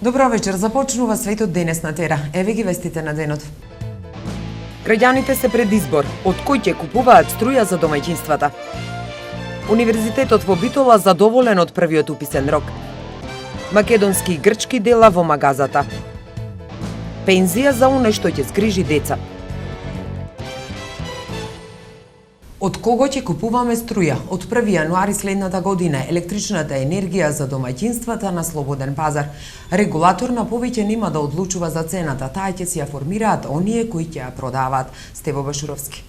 Добро вечер, започнува светот денес на Тера. Еве ги вестите на денот. Граѓаните се пред избор, од кој ќе купуваат струја за домаќинствата. Универзитетот во Битола задоволен од првиот уписен рок. Македонски и грчки дела во магазата. Пензија за оној што ќе згрижи деца. Од кого ќе купуваме струја? Од 1 јануари следната година електричната енергија за домаќинствата на слободен пазар. Регулатор на повеќе нема да одлучува за цената, таа ќе си ја формираат оние кои ќе ја продаваат. Стево Башуровски.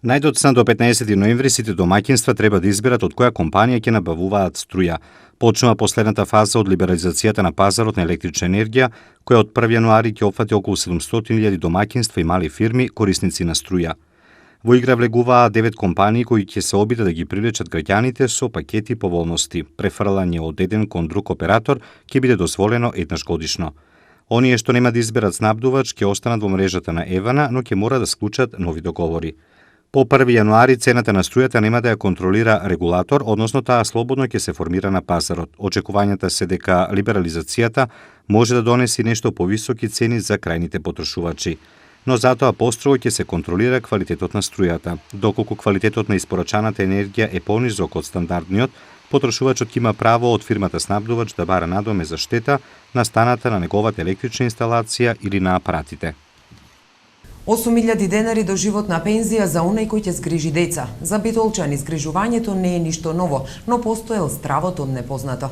Најдоцна до 15 ноември сите домаќинства треба да изберат од која компанија ќе набавуваат струја. Почнува последната фаза од либерализацијата на пазарот на електрична енергија, која од 1 јануари ќе опфати околу 700.000 домаќинства и мали фирми корисници на струја. Во игра влегуваа 9 компании кои ќе се обидат да ги привлечат граѓаните со пакети поволности. Префрлање од еден кон друг оператор ќе биде дозволено еднаш годишно. Оние што нема да изберат снабдувач ќе останат во мрежата на Евана, но ќе мора да склучат нови договори. По 1 јануари цената на струјата нема да ја контролира регулатор, односно таа слободно ќе се формира на пазарот. Очекувањата се дека либерализацијата може да донеси нешто повисоки цени за крајните потрошувачи. Но затоа построго ќе се контролира квалитетот на струјата. Доколку квалитетот на испорачаната енергија е понизок од стандардниот, потрошувачот има право од фирмата снабдувач да бара надоме за штета настаната на неговата електрична инсталација или на апаратите. 8.000 денари до животна пензија за оној кој ќе згрижи деца. За битолчани згрижувањето не е ништо ново, но постоел стравот од непознато.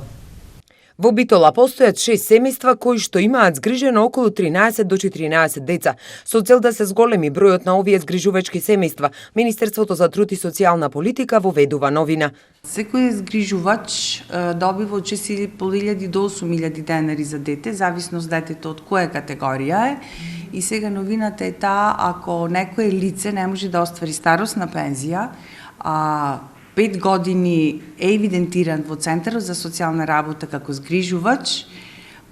Во Битола постојат 6 семејства кои што имаат згрижено околу 13 до 14 деца. Со цел да се зголеми бројот на овие згрижувачки семејства, Министерството за труд и социјална политика воведува новина. Секој згрижувач добива од 6.500 до 8.000 денари за дете, зависност детето од која категорија е. И сега новината е таа, ако некое лице не може да оствари старосна пензија, 5 години е евидентиран во Центарот за социјална работа како згрижувач,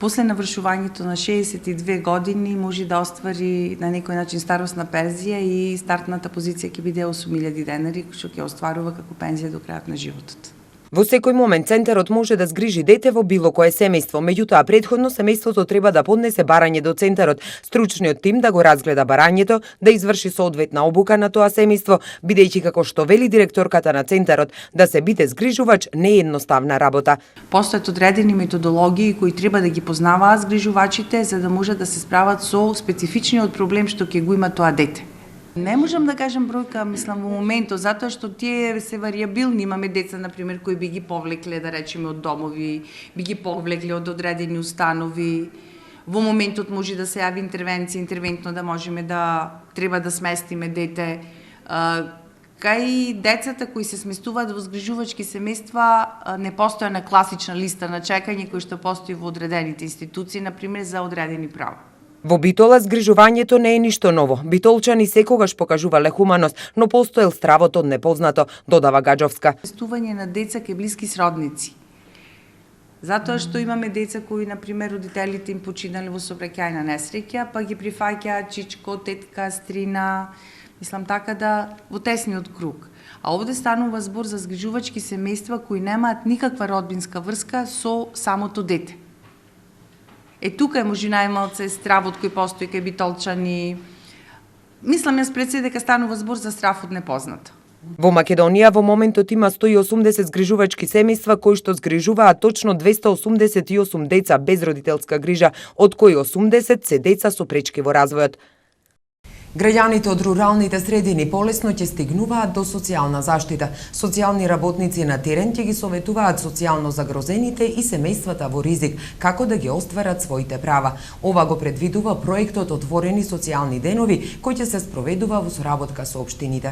после навршувањето на 62 години може да оствари на некој начин старосна пензија и стартната позиција ќе биде 8.000 денари, што ќе остварува како пензија до крајот на животот. Во секој момент Центарот може да згрижи дете во било кое семејство, меѓутоа претходно семејството треба да поднесе барање до Центарот, стручниот тим да го разгледа барањето, да изврши соодветна обука на тоа семејство, бидејќи како што вели директорката на Центарот, да се биде згрижувач не е едноставна работа. Постојат одредени методологии кои треба да ги познаваат згрижувачите за да можат да се справат со специфичниот проблем што ќе го има тоа дете. Не можам да кажам бројка, мислам, во моментот, затоа што тие се варијабилни. Имаме деца, например, кои би ги повлекле, да речеме, од домови, би ги повлекле од одредени установи. Во моментот може да се јави интервенција, интервентно да можеме да треба да сместиме дете. Кај децата кои се сместуваат во згрижувачки семејства не постоја на класична листа на чекање кој што постои во одредените институции, например, за одредени права. Во Битола згрижувањето не е ништо ново. Битолчани секогаш покажувале хуманост, но постоел стравот од непознато, додава Гаджовска. Сместување на деца кај блиски сродници. Затоа што имаме деца кои, например, родителите им починале во сообраќајна несреќа, па ги прифаќаат чичко, тетка, стрина, мислам така да во тесниот круг. А овде станува збор за згрижувачки семејства кои немаат никаква родбинска врска со самото дете. Тука е може најмалце стравот кој постои кај битолчани. Мислам јас пред се дека станува збор за страв од непознато. Во Македонија во моментот има 180 згрижувачки семејства кои што згрижуваат точно 288 деца без родителска грижа, од кои 80 се деца со пречки во развојот. Граѓаните од руралните средини полесно ќе стигнуваат до социјална заштита. Социјални работници на терен ќе ги советуваат социјално загрозените и семејствата во ризик како да ги остварат своите права. Ова го предвидува проектот Отворени социјални денови кој ќе се спроведува во соработка со општините.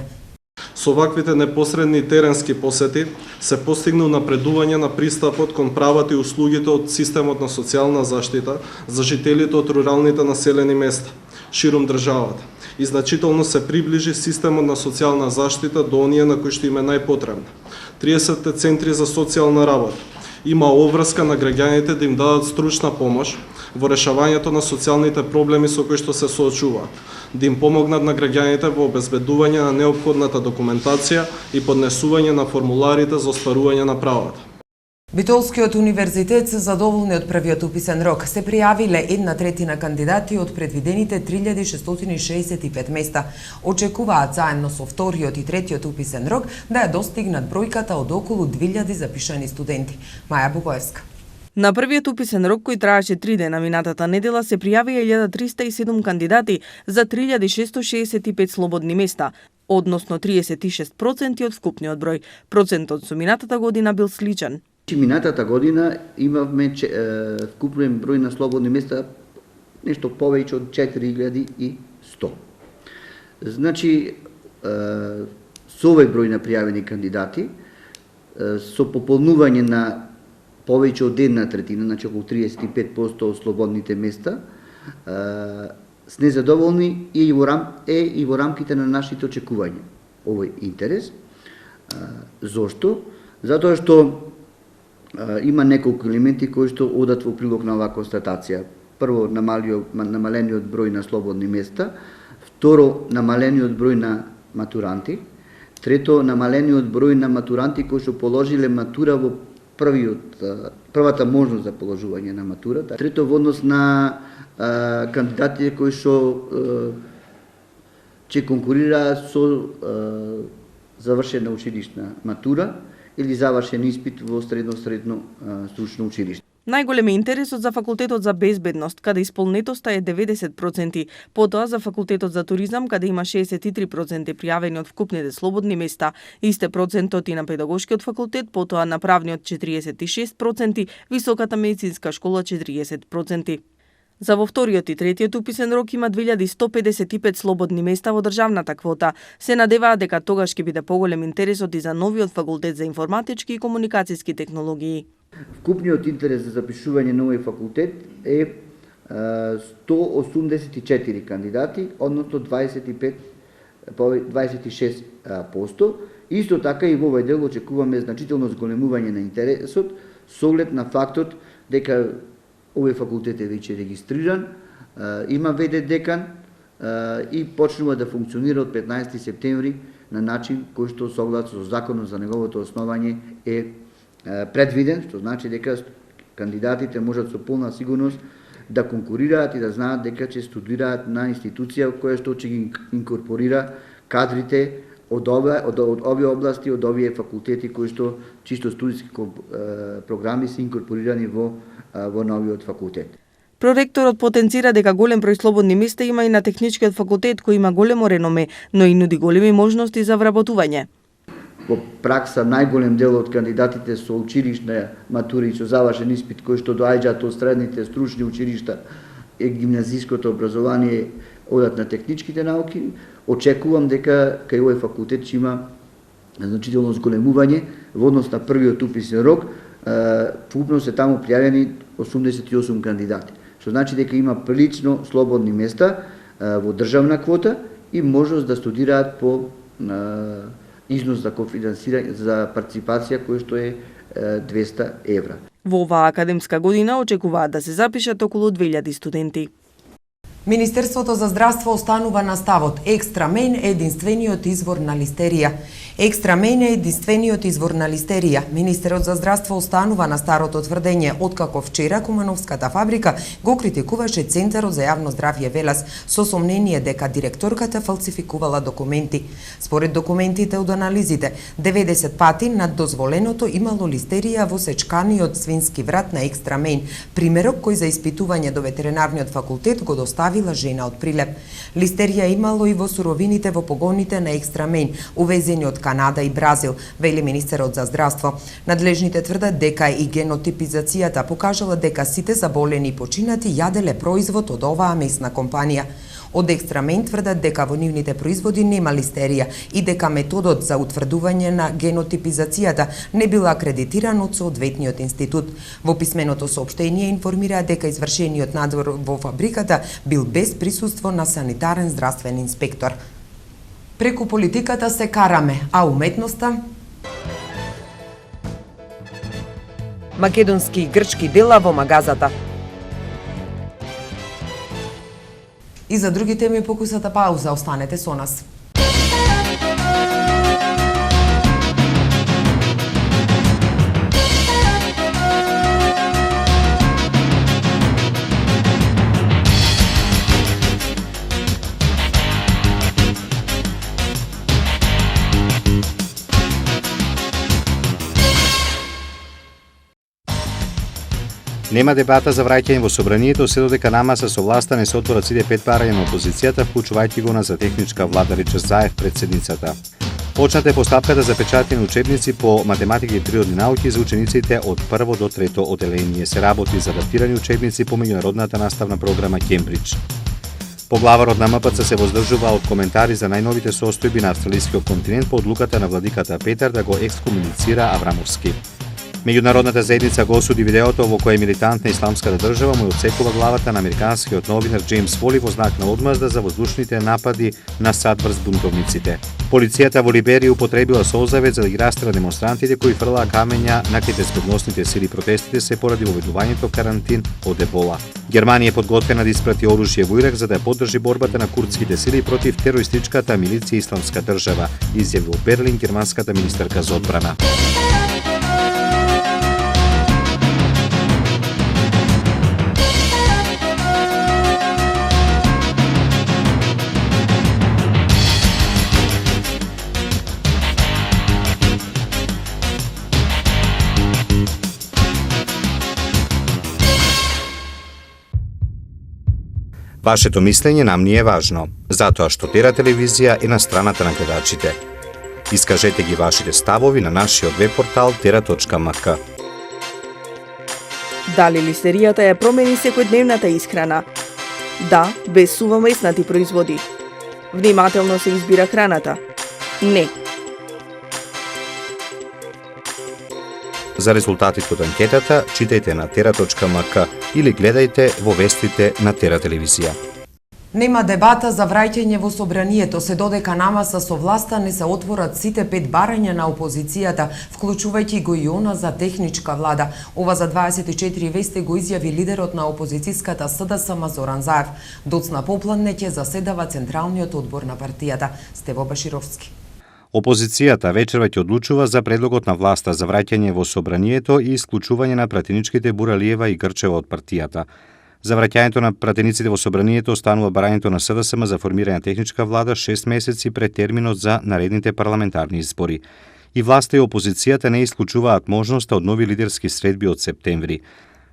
Со ваквите непосредни теренски посети се постигна напредување на пристапот кон правата и услугите од системот на социјална заштита за жителите од руралните населени места ширум државата и значително се приближи системот на социјална заштита до оние на кои што им е најпотребна. 30 центри за социјална работа има обврска на граѓаните да им дадат стручна помош во решавањето на социјалните проблеми со кои што се соочуваат, да им помогнат на граѓаните во обезбедување на неопходната документација и поднесување на формуларите за остварување на правата. Битолскиот универзитет се задоволни од првиот уписен рок. Се пријавиле 1/3 кандидати од предвидените 3665 места. Очекуваат заедно со вториот и третиот уписен рок да ја достигнат бројката од околу 2000 запишани студенти. Маја Бугоевска. На првиот уписен рок, кој траеше 3 дена минатата недела, се пријавија 1307 кандидати за 3665 слободни места, односно 36% од вкупниот број. Процентот со минатата година бил сличен. Минатата година имавме вкупен број на слободни места нешто повеќе од 4100. Значи, со овој број на пријавени кандидати, со пополнување на повеќе од 1/3, значи околу 35% од слободните места, сме задоволни и во рамките на нашите очекувања. Овој интерес. Зошто? Затоа што има неколку елементи кои што одат во прилог на оваа констатација. Прво, намалениот број на слободни места, второ, намалениот број на матуранти, трето, намалениот број на матуранти кои што положиле матура во првата можност за положување на матурата, трето во однос на кандидатите кои што ќе конкурираат со завршена училишна матура или завршен испит во средно стручно училиште. Најголем е интересот за факултетот за безбедност, каде исполнетоста е 90%, потоа за факултетот за туризам, каде има 63% пријавени од вкупните слободни места, исте процентот и на педагошкиот факултет, потоа на правниот 46%, високата медицинска школа 40%. За во вториот и третиот уписен рок има 2155 слободни места во државната квота. Се надеваат дека тогаш ќе биде поголем интересот и за новиот факултет за информатички и комуникацијски технологии. Вкупниот интерес за запишување на овој факултет е 184 кандидати, односно 26%. Исто така и во овој дел очекуваме значително зголемување на интересот со оглед на фактот дека овој факултет е веќе регистриран, има ВД декан и почнува да функционира од 15 септември на начин кој што согласно со законот за неговото основање е предвиден, што значи дека кандидатите можат со полна сигурност да конкурираат и да знаат дека ќе студираат на институција која што ќе ги инкорпорира кадрите од овие области, од овие факултети кои што чисто студиски програми се инкорпорирани во новиот факултет. Проректорот потенцира дека голем број слободни места има и на техничкиот факултет кој има големо реноме, но и нуди големи можности за вработување. Во пракса најголем дел од кандидатите со училишна матура и со завршен испит кои што доаѓаат од средните стручни училишта и гимназиското образование одат на техничките науки. Очекувам дека кај овој факултет ќе има значително зголемување во однос на првиот уписен рок. Вкупно се таму пријавени 88 кандидати, што значи дека има прилично слободни места во државна квота и можност да студираат по износ за кофинансирање за партиципација кој што е 200 евра. Во оваа академска година очекуваат да се запишат околу 2000 студенти. Министерството за здравство останува на ставот Екстрамен е единствениот извор на листерија. Екстрамен е единствениот извор на листерија. Министерот за здравство останува на старото тврдење, откако вчера Кумановската фабрика го критикуваше Центарот за јавно здравје Велес со сомнение дека директорката фалсификувала документи. Според документите од анализите, 90 пати над дозволеното имало листерија во сечканиот свински врат на Екстрамен, примерок кој за испитување до ветеринарниот факултет го доставила жена од Прилеп. Листерија имало и во суровините во погоните на Екстрамен, увезени од Канада и Бразил, вели министерот за здравство. Надлежните тврдат дека и генотипизацијата покажала дека сите заболени и починати јаделе производ од оваа месна компанија. Од Екстрамен тврдат дека во нивните производи нема листерија и дека методот за утврдување на генотипизацијата не бил акредитиран од соодветниот институт. Во писменото соопштение информира дека извршениот надзор во фабриката бил без присуство на санитарен здравствен инспектор. Преку политиката се караме, а уметноста? Македонски и грчки дела во магазата. И за други теми покусата пауза, останете со нас. Нема дебата за враќање во собранието се додека намаса со власта не се отворат сите 5 барања на опозицијата, вклучувајќи го на за техничка влада, рече Заев председницата. Почната е постапката за печатење учебници по математика и природни науки за учениците од прво до трето оделение. Се работи за адаптирани учебници по меѓународната наставна програма Кембридж. Поглаварот на МПЦ се воздржува од коментари за најновите состојби на австралискиот континент по одлуката на владиката Петар да го екскомуницира Аврамовски. Меѓународната заедница го осуди видеото во кое милитантна исламската држава му отсекува главата на американскиот новинар Джеймс Фоли во знак на одмазда за воздушните напади на САД врз бунтовниците. Полицијата во Либерија употребила солзавет за да ги растера демонстрантите кои фрлаа камења на безбедносните сили. Протестите се поради воведувањето карантин од ебола. Германија е подготвена да испрати оружје во Ирак за да ја поддржи борбата на курдските сили против терористичката милиција Исламска држава, изјави во Берлин германската министерка за одбрана. Вашето мислење нам ни е важно, затоа што Тера телевизија е на страната на гледачите. Искажете ги вашите ставови на нашиот веб портал tera.mk. Дали листеријата ја промени секојдневната исхрана? Да, без сува меснати производи. Внимателно се избира храната? Не. За резултатите од анкетата читајте на tera.mk или гледајте во вестите на Тера телевизија. Нема дебата за враќање во собранието, се додека намаса со власта не се отворат сите 5 барања на опозицијата, вклучувајќи го и она за техничка влада. Ова за 24 вести го изјави лидерот на опозицијската СДСМ Зоран Заев. Доцна попладне ќе заседава Централниот одбор на партијата. Стево Башировски. Опозицијата вечерва ќе одлучува за предлогот на власта за враќање во собранието и исклучување на пратеничките Буралиева и Грчева од партијата. За враќањето на пратениците во собранието останува барањето на СДСМ за формирање на техничка влада 6 месеци пред терминот за наредните парламентарни избори. И власта и опозицијата не исклучуваат можноста од нови лидерски средби од септември.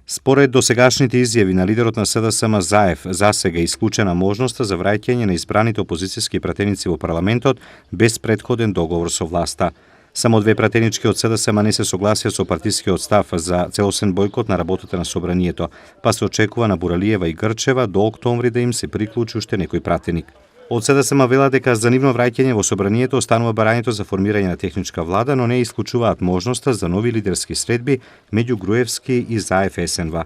Според досегашните изјави на лидерот на СДСМ Заев, засега е исклучена можноста за враќање на избраните опозицијски пратеници во парламентот без претходен договор со власта. Само 2 пратенички од СДСМ не се согласија со партискиот став за целосен бојкот на работата на собранието, па се очекува на Буралиева и Грчева до октомври да им се приклучи уште некој пратеник. Од СДСМ вела дека за нивно враќање во собранието останува барањето за формирање на техничка влада, но не исклучуваат можноста за нови лидерски средби меѓу Груевски и Заев есенва.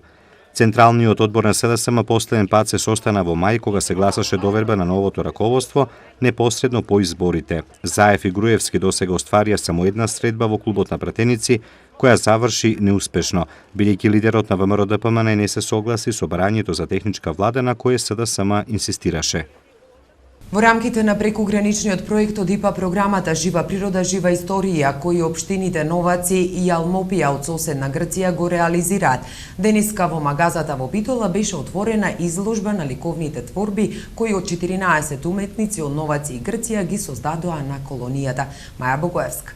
Централниот одбор на СДСМ последен пат се состана во мај кога се гласаше доверба на новото раководство непосредно по изборите. Заев и Груевски досега остварија само една средба во клубот на пратеници, која заврши неуспешно, бидејќи лидерот на ВМРО-ДПМН не се согласи со барањето за техничка влада на кое СДСМ инсистираше. Во рамките на прекуграничниот проект од ИПА програмата Жива природа, жива историја, кои општините Новаци и Алмопија од соседна Грција го реализираат. Денеска во магазата во Битола беше отворена изложба на ликовните творби кои од 14 уметници од Новаци и Грција ги создадоа на колонијата. Маја Богоевска.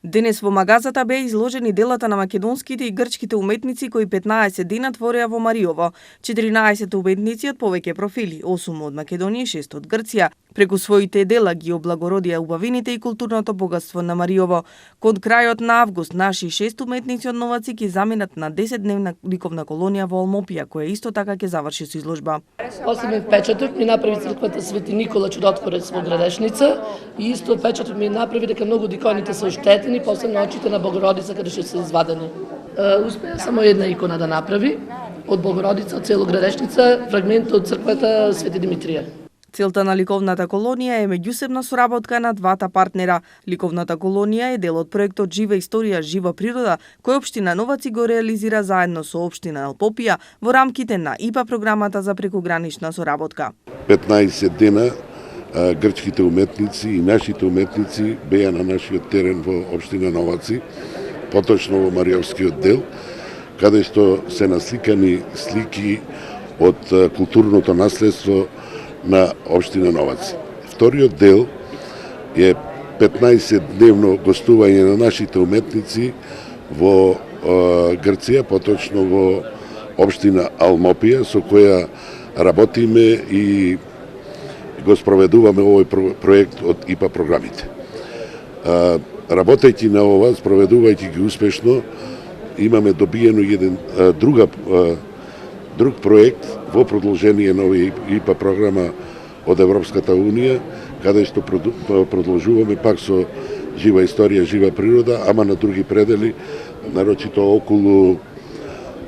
Денес во магазата беа изложени делата на македонските и грчките уметници кои 15 дена твореа во Мариово. 14 уметници од повеќе профили, 8 од Македонија и 6 од Грција. Преку своите дела ги облагородија убавините и културното богатство на Мариово. Кон крајот на август наши 6 уметници од Новаци ќе заминат на 10-дневна ликовна колонија во Алмопија, која исто така ќе заврши со изложба. Освен печатот ми направи црквата Свети Никола Чудотворец во Градешница и исто печатот ми направи дека многу од иконите се оштетени, посебно очите на Богородица каде што се извадени. Успеа само една икона да направи од Богородица, од село Градешница, фрагмент од црквата Свети Димитрија. Целта на ликовната колонија е меѓусебна соработка на двата партнера. Ликовната колонија е дел од проектот Жива историја, жива природа, кој општина Новаци го реализира заедно со општина Алпопија во рамките на ИПА програмата за прекугранична соработка. 15 дена грчките уметници и нашите уметници беа на нашиот терен во општина Новаци, поточно во Мариовскиот дел, каде што се насликани слики од културното наследство на општина Новаци. Вториот дел е 15-дневно гостување на нашите уметници во Грција, поточно во општина Алмопија, со која работиме и го спроведуваме овој проект од ИПА програмите. Работејќи на ова, спроведувајќи ги успешно, имаме добиено еден друг проект во продолжение на овој ИПА програма од Европската Унија, каде што продолжуваме пак со жива историја, жива природа, ама на други предели, нарочито околу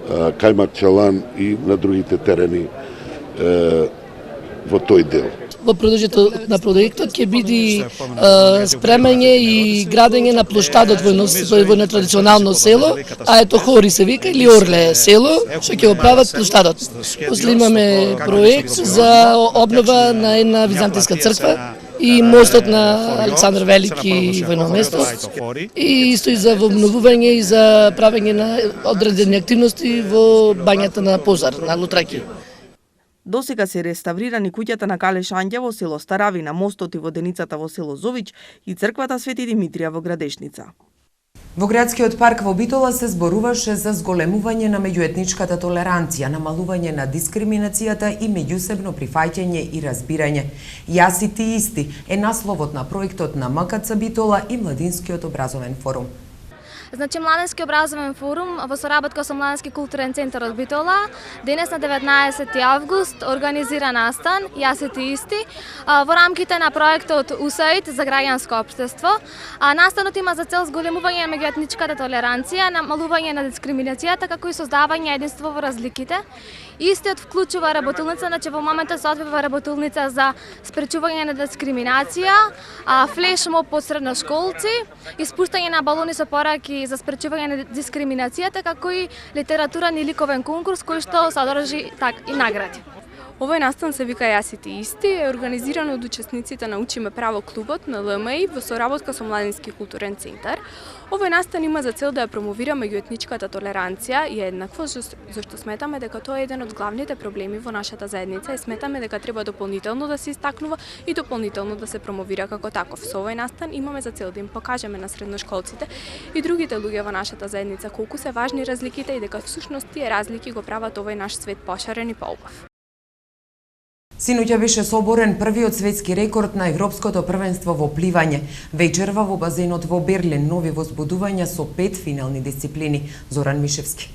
Кајмак Чалан и на другите терени во тој дел. Во продолжител на проектот ќе биде спремање и градење на плоштадот во едно традиционално село, а ето Хори се вика или Орле село, што ќе го прават плоштадот. После имаме проект за обнова на една византијска црква и мостот на Александар Велики во едно место. И исто и за обновување и за правење на одредени активности во бањата на Позар, на Лутраки. Досега се реставрирани куќата на Кале Шања во село Старавина, мостот и воденицата во село Зович и црквата Свети Димитрија во Градешница. Во градскиот парк во Битола се зборуваше за зголемување на меѓуетничката толеранција, намалување на дискриминацијата и меѓусебно прифаќање и разбирање. Јас и ти исти е насловот на проектот на МКЦ Битола и Младинскиот образовен форум. Значи, Младенски образовен форум во соработка со Младенски културен центар од Битола денес на 19 август организира настан Јас и ти исти во рамките на проектот УСАИД за граѓанско општество. Настанот има за цел зголемување на меѓуетничката толеранција, намалување на дискриминацијата, како и создавање единство во разликите. Истиот вклучува работилница, значи во моментот се одвива работилница за спречување на дискриминација, флешмоб под средношколци, испуштање на балони со пораки за спречување на дискриминацијата, како и литературен и ликовен конкурс кој што содржи и награди. Овој настан се вика Јас и ти исти, е организиран од учесниците на Учиме право клубот на ЛМИ во соработка со Младински културен центар. Овој настан има за цел да ја промовира меѓуетничката толеранција и еднаквост, зашто сметаме дека тоа е еден од главните проблеми во нашата заедница и сметаме дека треба дополнително да се истакнува и дополнително да се промовира како таков. Со овој настан имаме за цел да им покажеме на средношколците и другите луѓе во нашата заедница колку се важни разликите и дека всушност тие разлики го прават овој наш свет пошарен и поубав. Синоќа беше соборен првиот светски рекорд на Европското првенство во пливање. Вечерва во базенот во Берлин нови возбудувања со 5 финални дисциплини. Зоран Мишевски.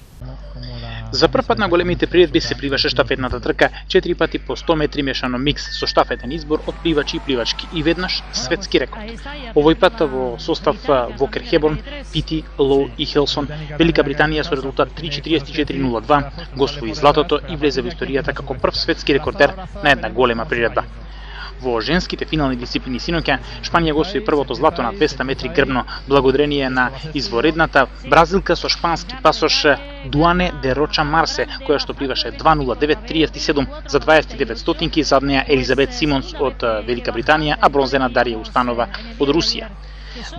За прв пат на големите приредби се пливаше штафетната трка 4 пати по 100 метри мешано микс со штафетен избор од пливачи и пливачки и веднаш светски рекорд. Овој пат во состав Вокер Хеборн, Пити, Лоу и Хелсон, Велика Британија со резултат 3:44:02 го освои златото и влезе во историјата како прв светски рекордер на една голема приредба. Во женските финални дисциплини синоќа, Шпанија го освои првото злато на 200 метри грбно, благодарение на изворедната бразилка со шпански пасош Дуане де Роча Марсе, која што пливаше 2:09:37 за 29 стотинки, зад неа Елизабет Симонс од Велика Британија, а бронзена Дарија Установа од Русија.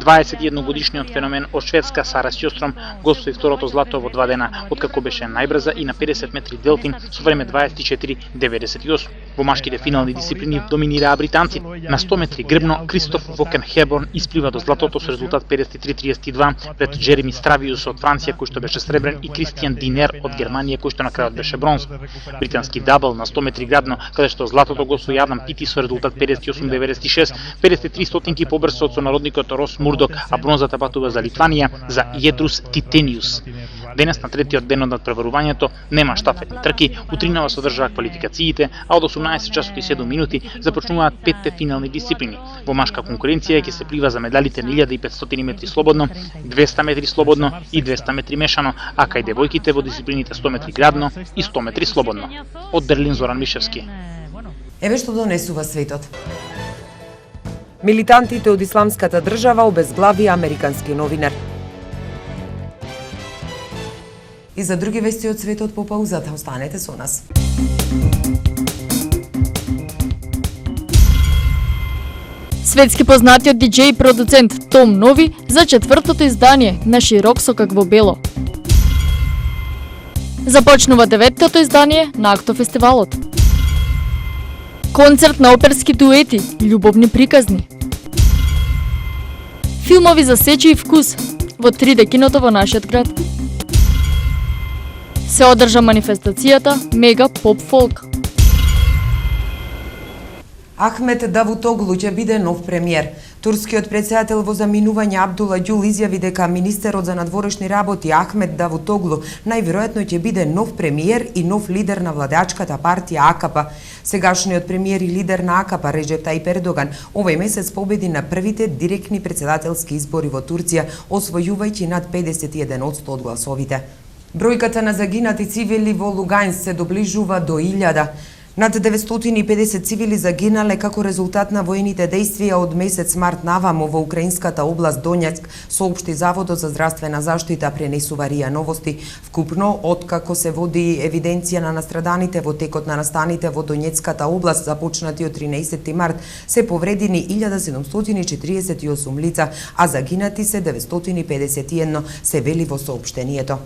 21-годишниот феномен од Шведска Сара Сјостром го освои второто злато во 2 дена, откако беше најбрза и на 50 метри делфин со време 24:98. Во машките финални дисциплини доминираа британците. На 100 метри грбно Кристоф Вокен Хеборн исплива до златото со резултат 53:32 пред Джереми Стравиус од Франција кој што беше сребрен и Кристијан Динер од Германија кој што на крајот беше бронз. Британски дабл на 100 метри грбно, каде што златото го освои Адам Пити со резултат 58:96, 53 стотинки побрзо од сонародникот Рос Мурдок, а бронзата патува за Литванија, за Једрус Титениус. Денес на третиот ден од надпреварувањето нема штафетни трки, утринава содржаа квалификациите, а од 18 часот и 7 минути започнуваат 5 финални дисциплини. Во машка конкуренција ќе се плива за медалите на 1500 метри слободно, 200 метри слободно и 200 метри мешано, а кај девојките во дисциплините 100 метри градно и 100 метри слободно. Од Берлин Зоран Мишевски. Еве што донесува светот. Милитантите од Исламската држава обезглави американски новинар. И за други вести од светот по паузата, останете со нас. Светски познатиот диџеј и продуцент Том Нови за четвртото издание на Широк со какво бело. Започнува 9-тото издание на Актофестивалот. Концерт на оперски дуети, љубовни приказни. Филмови за сечи и вкус во 3D киното во нашиот град. се одржа манифестацијата Мега Поп Фолк. Ахмет Давутоглу ќе биде нов премиер. Турскиот претседател во заминување Абдула Ѓул изјави дека министерот за надворешни работи Ахмет Давутоглу најверојатно ќе биде нов премиер и нов лидер на владеачката партија АКП. Сегашниот премиер и лидер на АКП Реджеп Тајип Ердоган овој месец победи на првите директни претседателски избори во Турција, освојувајќи над 51% од гласовите. Бројката на загинати цивили во Луганс се доближува до 1000. Над 950 цивили загинале како резултат на воените дејствија од месец март наваму во украинската област Донецк, соопшти Заводот за здравствена заштита, пренесува РИА Новости. Вкупно, откако се води евиденција на настраданите во текот на настаните во Донецката област, започнати од 13 март, се повредени 1748 лица, а загинати се 951, се вели во соопштението.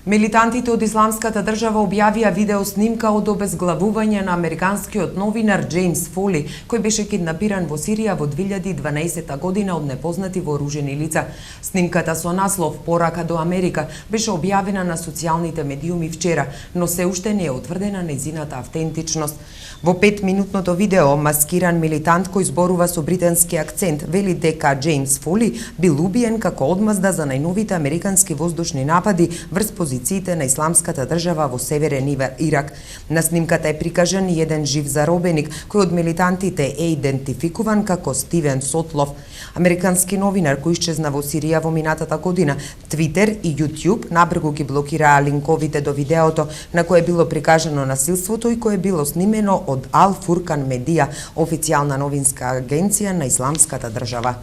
Милитантите од Исламската држава објавија видео снимка од обезглавување на американскиот новинар Џејмс Фоли, кој беше киднапиран во Сирија во 2012 година од непознати вооружени лица. Снимката со наслов "Порака до Америка" беше објавена на социјалните медиуми вчера, но се уште не е утврдена нејзината автентичност. Во 5-минутното видео, маскиран милитант кој зборува со британски акцент вели дека Џејмс Фоли бил убиен како одмазда за најновите американски воздушни напади врз позициите на Исламската држава во северен Ирак. На снимката е прикажан и еден жив заробеник, кој од милитантите е идентификуван како Стивен Сотлов. Американски новинар кој исчезна во Сирија во минатата година. Твитер и YouTube набрзо ги блокираа линковите до видеото на кое било прикажано насилството и кое било снимено од Ал Фуркан Медија, официјална новинска агенција на Исламската држава.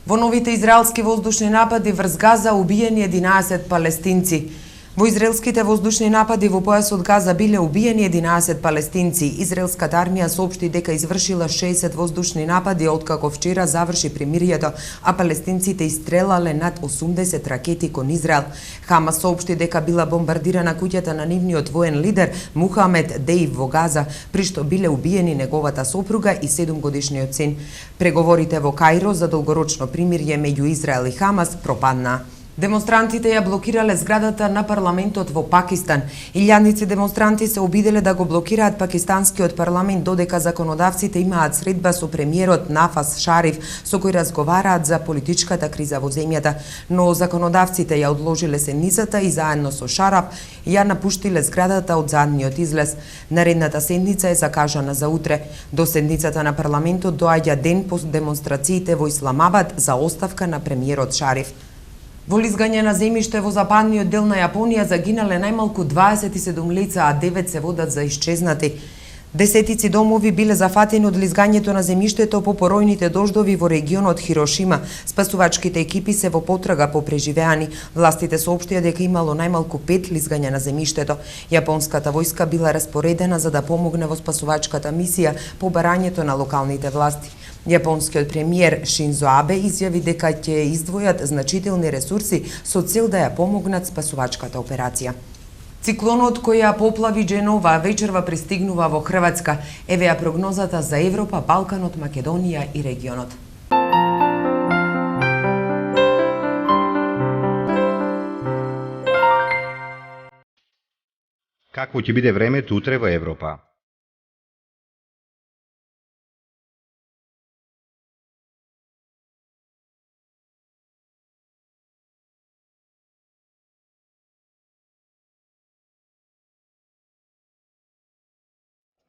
Во новите израелски воздушни напади врз Газа убиени 11 палестинци. Во израелските воздушни напади во појасот Газа биле убиени 11 палестинци. Израелската армија соопшти дека извршила 60 воздушни напади откако вчера заврши примирието, а палестинците истрелале над 80 ракети кон Израел. Хамас соопшти дека била бомбардирана куќата на нивниот воен лидер Мухамед Дејв во Газа, при што биле убиени неговата сопруга и 7-годишниот син. Преговорите во Каиро за долгорочно примирје меѓу Израел и Хамас пропаднаа. Демонстрантите ја блокирале зградата на парламентот во Пакистан. Илјадници демонстранти се обиделе да го блокираат пакистанскиот парламент додека законодавците имаат средба со премиерот Нафас Шариф, со кој разговараат за политичката криза во земјата, но законодавците ја одложиле седницата и заедно со Шариф ја напуштиле зградата од задниот излез. Наредната седница е закажана за утре. До седницата на парламентот доаѓа ден по демонстрациите во Исламабад за оставка на премиерот Шариф. Во лизгање на земјиште во западниот дел на Јапонија загинале најмалку 27 лица, а 9 се водат за исчезнати. Десетици домови биле зафатени од лизгањето на земјиштето по поројните дождови во регионот Хирошима. Спасувачките екипи се во потрага по преживеани. Властите соопштија дека имало најмалку 5 лизгања на земјиштето. Јапонската војска била распоредена за да помогне во спасувачката мисија по барањето на локалните власти. Јапонскиот премиер Шинзо Абе изјави дека ќе издвојат значителни ресурси со цел да ја помогнат спасувачката операција. Циклонот кој ја поплави Дженова вечерва пристигнува во Хрватска. Еве ја прогнозата за Европа, Балканот, Македонија и регионот. Какво ќе биде времето утре во Европа?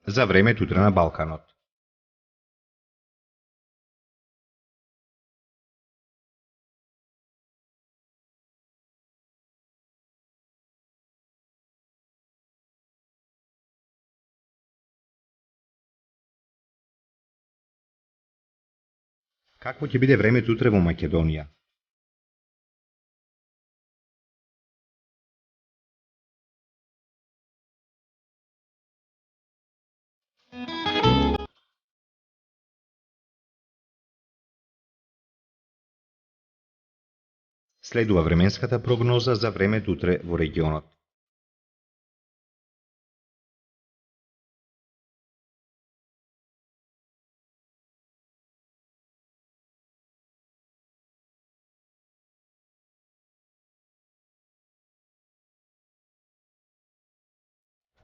За времето утре на Балканот. Какво ќе биде времето утре во Македонија? Следува временската прогноза за времето утре во регионот.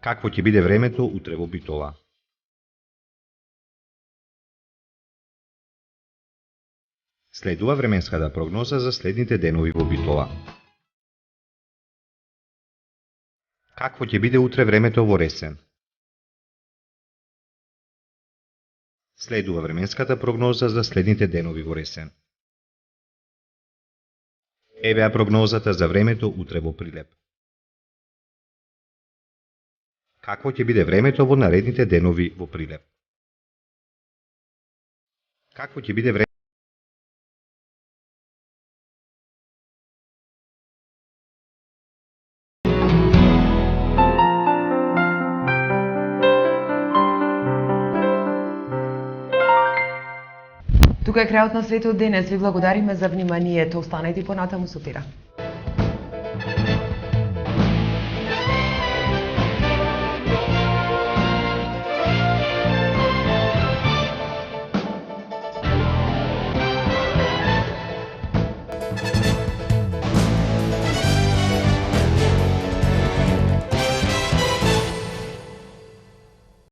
Какво ќе биде времето утре во Битола? Следува временската прогноза за следните денови во Битола. Какво ќе биде утре времето во Ресен? Следува временската прогноза за следните денови во Ресен. Евеа прогнозата за времето утре во Прилеп. Какво ќе биде времето во наредните денови во Прилеп? Какво ќе биде времето? Тука е крајот на светот денес. Ви благодариме за вниманието. Останете понатаму со Тира.